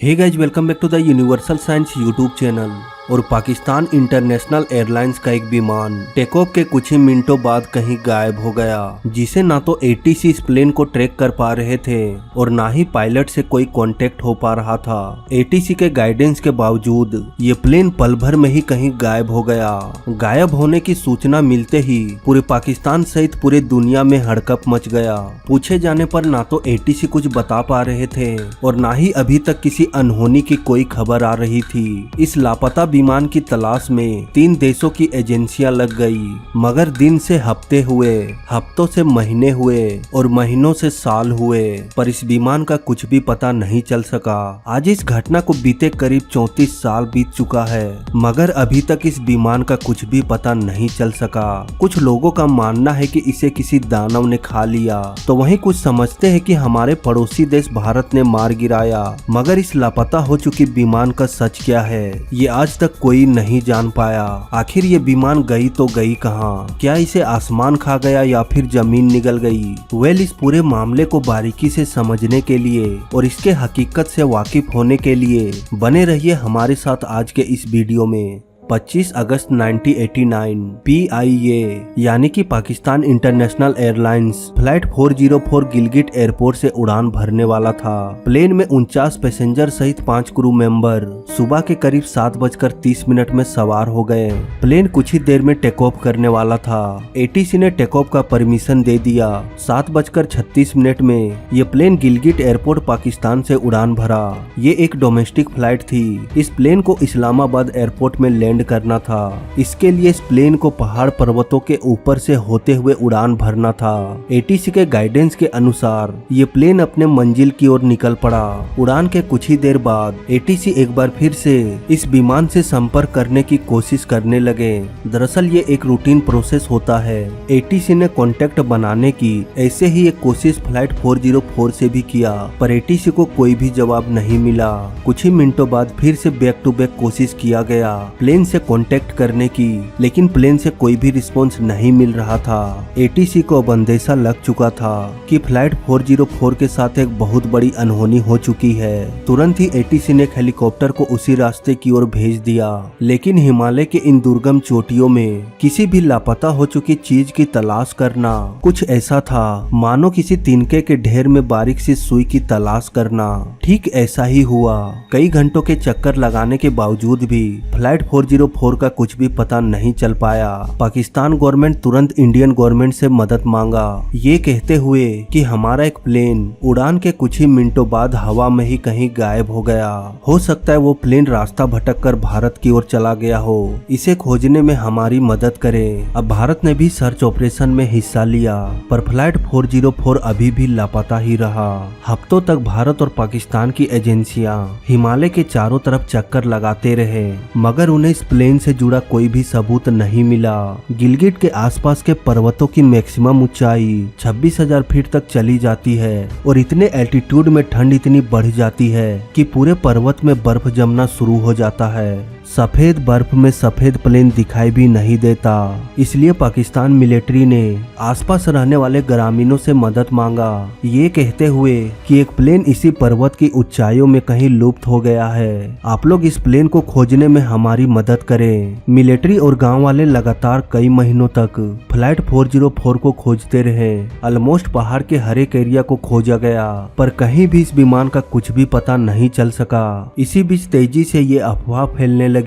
Hey guys, welcome back to the universal science YouTube channel. और Pakistan international airlines का एक विमान टेक ऑफ के कुछ ही मिनटों बाद कहीं गायब हो गया, जिसे ना तो एटीसी इस प्लेन को ट्रैक कर पा रहे थे और ना ही पायलट से कोई कांटेक्ट हो पा रहा था। एटीसी के गाइडेंस के बावजूद ये प्लेन पल भर में ही कहीं गायब हो गया। गायब होने की सूचना मिलते ही पूरे पाकिस्तान सहित पूरे दुनिया में हड़कंप मच गया। पूछे जाने पर ना तो एटीसी कुछ बता पा रहे थे और ना ही अभी तक किसी अनहोनी की कोई खबर आ रही थी। इस लापता विमान की तलाश में 3 देशों की एजेंसियां लग गई, मगर दिन से हफ्ते हुए, हफ्तों से महीने हुए और महीनों से साल हुए, पर इस विमान का कुछ भी पता नहीं चल सका। आज इस घटना को बीते करीब 34 साल बीत चुका है, मगर अभी तक इस विमान का कुछ भी पता नहीं चल सका। कुछ लोगों का मानना है कि इसे किसी दानव ने खा लिया, तो वहीं कुछ समझते हैं कि हमारे पड़ोसी देश भारत ने मार गिराया। मगर इस लापता हो चुकी विमान का सच क्या है, ये आज तक कोई नहीं जान पाया। आखिर ये विमान गई तो गई कहाँ? क्या इसे आसमान खा गया या फिर जमीन निगल गई? इस पूरे मामले को बारीकी से समझने के लिए और इसके हकीकत से वाकिफ होने के लिए बने रहिए हमारे साथ आज के इस वीडियो में। 25 अगस्त 1989 PIA यानी कि Pakistan international airlines flight 404 Gilgit airport से उड़ान भरने वाला था। प्लेन में 49 पैसेंजर सहित 5 क्रू मेंबर सुबह के करीब 7:30 में सवार हो गए। प्लेन कुछ ही देर में टेक ऑफ करने वाला था। एटीसी ने टेक ऑफ का परमिशन दे दिया। 7:36 में ये प्लेन गिलगिट एयरपोर्ट पाकिस्तान से उड़ान भरा। ये एक डोमेस्टिक फ्लाइट थी। इस प्लेन को इस्लामाबाद एयरपोर्ट में लैंड करना था। इसके लिए इस प्लेन को पहाड़ पर्वतों के ऊपर से होते हुए उड़ान भरना था। एटीसी के गाइडेंस के अनुसार ये प्लेन अपने मंजिल की ओर निकल पड़ा। उड़ान के कुछ ही देर बाद एटीसी एक बार फिर से इस विमान से संपर्क करने की कोशिश करने लगे। दरअसल ये एक रूटीन प्रोसेस होता है। एटीसी ने कांटेक्ट बनाने की ऐसे ही एक कोशिश फ्लाइट 404 से भी किया, पर एटीसी को कोई भी जवाब नहीं मिला। कुछ ही मिनटों बाद फिर से बैक टू बैक कोशिश किया गया प्लेन से कांटेक्ट करने की, लेकिन प्लेन से कोई भी रिस्पॉन्स नहीं मिल रहा था। एटीसी को अब अंदेशा लग चुका था कि फ्लाइट 404 के साथ एक बहुत बड़ी अनहोनी हो चुकी है। तुरंत ही एटीसी ने एक हेलीकॉप्टर को उसी रास्ते की ओर भेज दिया, लेकिन हिमालय के इन दुर्गम चोटियों में किसी भी लापता हो चुकी चीज की तलाश करना कुछ ऐसा था मानो किसी तिनके के ढेर में बारीक सी सुई की तलाश करना। ठीक ऐसा ही हुआ। कई घंटों के चक्कर लगाने के बावजूद भी फ्लाइट 404 का कुछ भी पता नहीं चल पाया। पाकिस्तान गवर्नमेंट तुरंत इंडियन गवर्नमेंट से मदद मांगा, ये कहते हुए कि हमारा एक प्लेन उड़ान के कुछ ही मिनटों बाद हवा में ही कहीं गायब हो गया। हो सकता है वो प्लेन रास्ता भटक कर भारत की ओर चला गया हो। इसे खोजने में हमारी मदद करें। अब भारत ने भी सर्च ऑपरेशन में हिस्सा लिया, पर फ्लाइट 404 अभी भी लापता ही रहा। हफ्तों तक भारत और पाकिस्तान की एजेंसियां हिमालय के चारों तरफ चक्कर लगाते रहे, मगर उन्हें इस प्लेन से जुड़ा कोई भी सबूत नहीं मिला। गिलगिट के आसपास के पर्वतों की मैक्सिमम ऊंचाई 26,000 फीट तक चली जाती है और इतने एल्टीट्यूड में ठंड इतनी बढ़ जाती है कि पूरे पर्वत में बर्फ जमना शुरू हो जाता है। सफेद बर्फ में सफेद प्लेन दिखाई भी नहीं देता। इसलिए पाकिस्तान मिलिट्री ने आसपास रहने वाले ग्रामीणों से मदद मांगा, ये कहते हुए कि एक प्लेन इसी पर्वत की ऊंचाइयों में कहीं लुप्त हो गया है। आप लोग इस प्लेन को खोजने में हमारी मदद करें। मिलिट्री और गांव वाले लगातार कई महीनों तक फ्लाइट 404 को खोजते रहे। ऑलमोस्ट पहाड़ के हर एक एरिया को खोजा गया, पर कहीं भी इस विमान का कुछ भी पता नहीं चल सका। इसी बीच तेजी से ये अफवाह फैलने लगी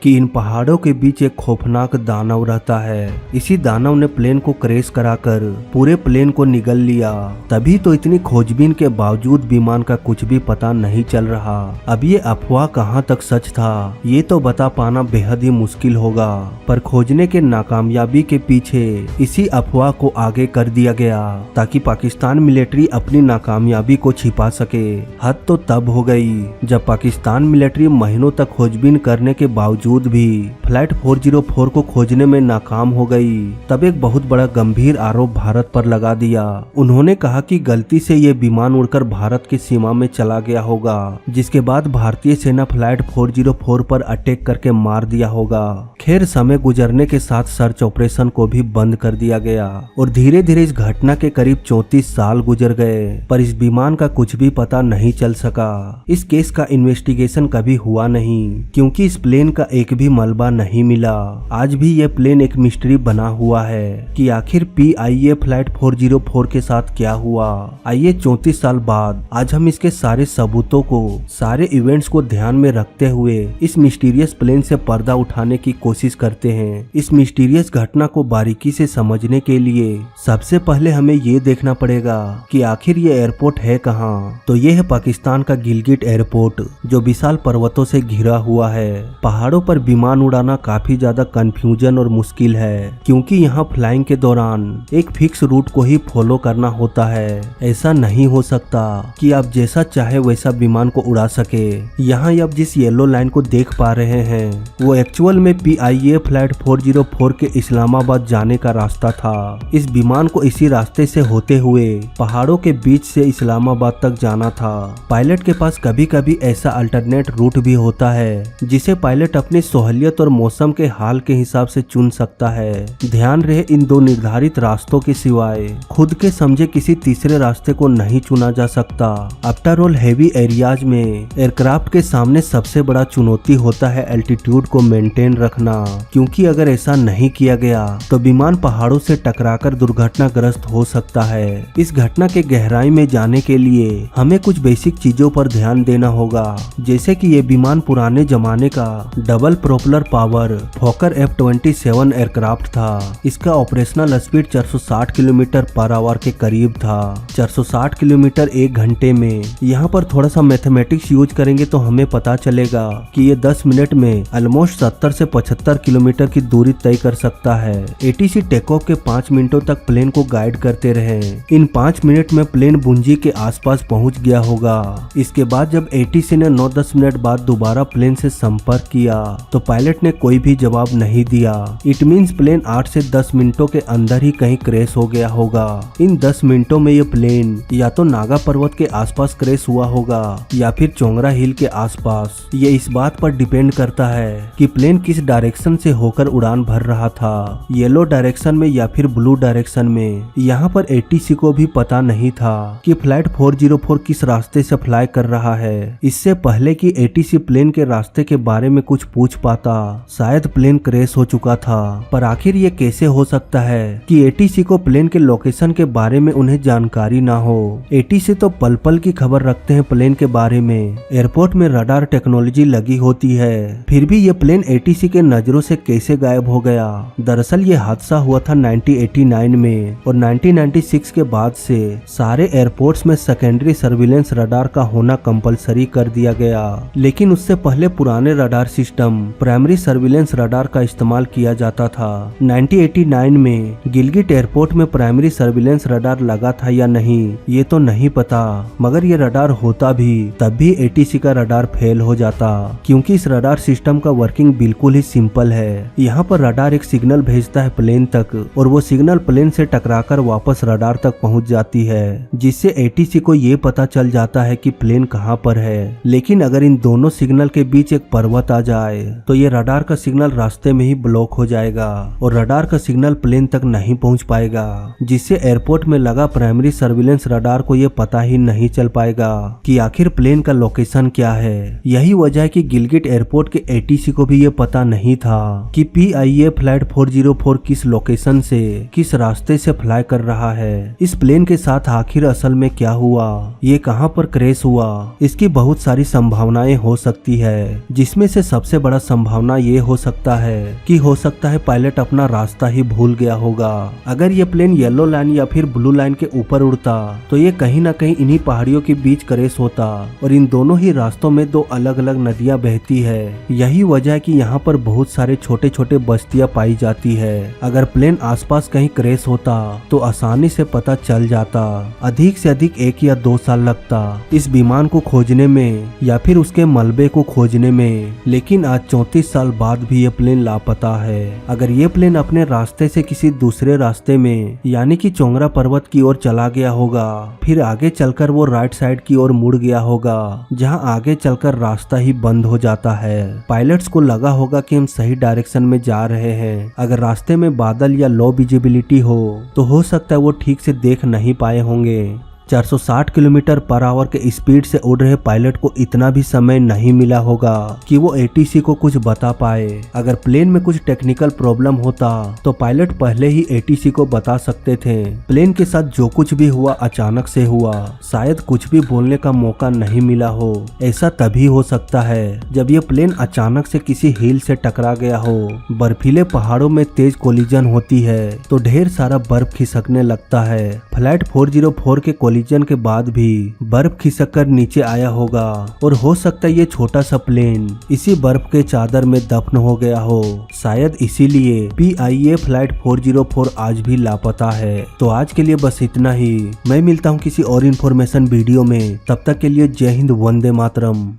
कि इन पहाड़ों के बीच एक खौफनाक दानव रहता है। इसी दानव ने प्लेन को क्रैश कराकर पूरे प्लेन को निगल लिया। तभी तो इतनी खोजबीन के बावजूद विमान का कुछ भी पता नहीं चल रहा। अब ये अफवाह कहां तक सच था, ये तो बता पाना बेहद ही मुश्किल होगा, पर खोजने के नाकामयाबी के पीछे इसी अफवाह को आगे कर दिया गया ताकि पाकिस्तान मिलिट्री अपनी नाकामयाबी को छिपा सके। हद तो तब हो गई जब पाकिस्तान मिलिट्री महीनों तक खोजबीन करने करने के बावजूद भी फ्लाइट 404 को खोजने में नाकाम हो गई। तब एक बहुत बड़ा गंभीर आरोप भारत पर लगा दिया। उन्होंने कहा कि गलती से ये विमान उड़कर भारत की सीमा में चला गया होगा, जिसके बाद भारतीय सेना फ्लाइट 404 पर अटैक करके मार दिया होगा। खैर, समय गुजरने के साथ सर्च ऑपरेशन को भी बंद कर दिया गया और धीरे धीरे इस घटना के करीब 34 साल गुजर गए, पर इस विमान का कुछ भी पता नहीं चल सका। इस केस का इन्वेस्टिगेशन कभी हुआ नहीं, क्योंकि इस प्लेन का एक भी मलबा नहीं मिला। आज भी यह प्लेन एक मिस्ट्री बना हुआ है कि आखिर PIA फ्लाइट 404 के साथ क्या हुआ। आइए 34 साल बाद आज हम इसके सारे सबूतों को, सारे इवेंट्स को ध्यान में रखते हुए इस मिस्टीरियस प्लेन से पर्दा उठाने की कोशिश करते हैं। इस मिस्टीरियस घटना को बारीकी से समझने के लिए सबसे पहले हमें ये देखना पड़ेगा कि आखिर ये एयरपोर्ट है कहाँ। तो ये है पाकिस्तान का गिलगिट एयरपोर्ट, जो विशाल पर्वतों से घिरा हुआ है। पहाड़ों पर विमान उड़ाना काफी ज्यादा कंफ्यूजन और मुश्किल है, क्योंकि यहाँ फ्लाइंग के दौरान एक फिक्स रूट को ही फॉलो करना होता है। ऐसा नहीं हो सकता कि आप जैसा चाहे वैसा विमान को उड़ा सके। यहाँ आप जिस येलो लाइन को देख पा रहे हैं वो एक्चुअल में PIA फ्लाइट 404 के इस्लामाबाद जाने का रास्ता था। इस विमान को इसी रास्ते से होते हुए पहाड़ों के बीच से इस्लामाबाद तक जाना था। पायलट के पास कभी कभी ऐसा अल्टरनेट रूट भी होता है, जिसे पायलट अपनी सहूलियत और मौसम के हाल के हिसाब से चुन सकता है। ध्यान रहे, इन दो निर्धारित रास्तों के सिवाय खुद के समझे किसी तीसरे रास्ते को नहीं चुना जा सकता। आफ्टर ऑल, हेवी एरियाज में एयरक्राफ्ट के सामने सबसे बड़ा चुनौती होता है एल्टीट्यूड को मेंटेन रखना, क्योंकि अगर ऐसा नहीं किया गया तो विमान पहाड़ों से टकराकर दुर्घटनाग्रस्त हो सकता है। इस घटना के गहराई में जाने के लिए हमें कुछ बेसिक चीजों पर ध्यान देना होगा, जैसे कि ये विमान पुराने जमाने का double propeller power फोकर F-27 aircraft था। इसका operational speed 460 kilometre per hour के करीब था। 460 किलोमीटर एक घंटे में। यहाँ पर थोड़ा सा मैथमेटिक्स यूज करेंगे तो हमें पता चलेगा कि ये 10 मिनट में ऑलमोस्ट 70 से 75 किलोमीटर की दूरी तय कर सकता है। ATC टेक ऑफ के 5 मिनटों तक प्लेन को गाइड करते रहे। इन 5 मिनट में प्लेन बुंजी के आसपास पहुंच गया होगा। इसके बाद जब ATC ने 9-10 मिनट बाद दोबारा प्लेन से संपर्क किया तो पायलट ने कोई भी जवाब नहीं दिया। इट मीन्स प्लेन 8 से 10 मिनटों के अंदर ही कहीं क्रैश हो गया होगा। इन 10 मिनटों में ये प्लेन या तो नागा पर्वत के आसपास क्रैश हुआ होगा या फिर चोंगरा हिल के आसपास। ये इस बात पर डिपेंड करता है कि प्लेन किस डायरेक्शन से होकर उड़ान भर रहा था, येलो डायरेक्शन में या फिर ब्लू डायरेक्शन में। यहाँ पर ATC को भी पता नहीं था कि फ्लाइट 404 किस रास्ते से फ्लाई कर रहा है। इससे पहले कि ATC प्लेन के रास्ते के बारे में कुछ पूछ पाता, शायद प्लेन क्रैश हो चुका था। पर आखिर ये कैसे हो सकता है कि ATC को प्लेन के लोकेशन के बारे में उन्हें जानकारी ना हो। ATC तो पल पल की खबर रखते हैं प्लेन के बारे में। एयरपोर्ट में रडार टेक्नोलॉजी लगी होती है, फिर भी ये प्लेन ATC के नजरों से कैसे गायब हो गया। दरअसल ये हादसा हुआ था 1989 में और 1996 के बाद से सारे एयरपोर्ट्स में सेकेंडरी सर्विलेंस रडार का होना कंपलसरी कर दिया गया। लेकिन उससे पहले पुराने radar system primary surveillance radar का इस्तेमाल किया जाता था। 1989 में गिलगिट एयरपोर्ट में प्राइमरी सर्विलेंस रडार लगा था या नहीं ये तो नहीं पता, मगर ये रडार होता भी तब भी ATC का रडार फेल हो जाता, क्योंकि इस रडार सिस्टम का वर्किंग बिल्कुल ही सिंपल है। यहाँ पर रडार एक सिग्नल भेजता है प्लेन तक और वो सिग्नल प्लेन से टकराकर वापस रडार तक पहुँच जाती है, जिससे ATC को ये पता चल जाता है कि प्लेन कहाँ पर है। लेकिन अगर इन दोनों सिग्नल के बीच एक पर्वत आ जाए तो ये रडार का सिग्नल रास्ते में ही ब्लॉक हो जाएगा और रडार का सिग्नल प्लेन तक नहीं पहुंच पाएगा, जिससे एयरपोर्ट में लगा प्राइमरी सर्विलेंस रडार को ये पता ही नहीं चल पाएगा कि आखिर प्लेन का लोकेशन क्या है। यही वजह है कि गिलगिट एयरपोर्ट के ATC को भी ये पता नहीं था कि PIA फ्लाइट 404 किस लोकेशन से, किस रास्ते से फ्लाई कर रहा है। इस प्लेन के साथ आखिर असल में क्या हुआ, ये कहां पर क्रैश हुआ, इसकी बहुत सारी संभावनाएं हो सकती है, जिसमें से सबसे बड़ा संभावना ये हो सकता है कि हो सकता है पायलट अपना रास्ता ही भूल गया होगा। अगर ये प्लेन येलो लाइन या फिर ब्लू लाइन के ऊपर उड़ता तो ये कहीं ना कहीं इन्हीं पहाड़ियों के बीच क्रैश होता और इन दोनों ही रास्तों में दो अलग अलग नदियां बहती है। यही वजह है कि यहाँ पर बहुत सारे छोटे छोटे बस्तियां पाई जाती है। अगर प्लेन आसपास कहीं क्रैश होता तो आसानी से पता चल जाता। अधिक से अधिक 1 या 2 साल लगता इस विमान को खोजने में या फिर उसके मलबे को खोजने में। लेकिन आज 34 साल बाद भी ये प्लेन लापता है। अगर ये प्लेन अपने रास्ते से किसी दूसरे रास्ते में यानी कि चोंगरा पर्वत की ओर चला गया होगा, फिर आगे चलकर वो राइट साइड की ओर मुड़ गया होगा, जहां आगे चलकर रास्ता ही बंद हो जाता है। पायलट्स को लगा होगा कि हम सही डायरेक्शन में जा रहे हैं। अगर रास्ते में बादल या लो विजिबिलिटी हो सकता है वो ठीक से देख नहीं पाए होंगे। 460 किलोमीटर पर आवर के स्पीड से उड़ रहे पायलट को इतना भी समय नहीं मिला होगा कि वो एटीसी को कुछ बता पाए। अगर प्लेन में कुछ टेक्निकल प्रॉब्लम होता तो पायलट पहले ही एटीसी को बता सकते थे। प्लेन के साथ जो कुछ भी हुआ अचानक से हुआ, शायद कुछ भी बोलने का मौका नहीं मिला हो। ऐसा तभी हो सकता है जब ये प्लेन अचानक से किसी हिल से टकरा गया हो। बर्फीले पहाड़ों में तेज कोलिजन होती है तो ढेर सारा बर्फ खिसकने लगता है। फ्लाइट 404 के कोलिजन के बाद भी बर्फ खिसक कर नीचे आया होगा और हो सकता है ये छोटा सा प्लेन इसी बर्फ के चादर में दफन हो गया हो। शायद इसीलिए PIA फ्लाइट 404 आज भी लापता है। तो आज के लिए बस इतना ही। मैं मिलता हूँ किसी और इन्फॉर्मेशन वीडियो में। तब तक के लिए जय हिंद, वंदे मातरम।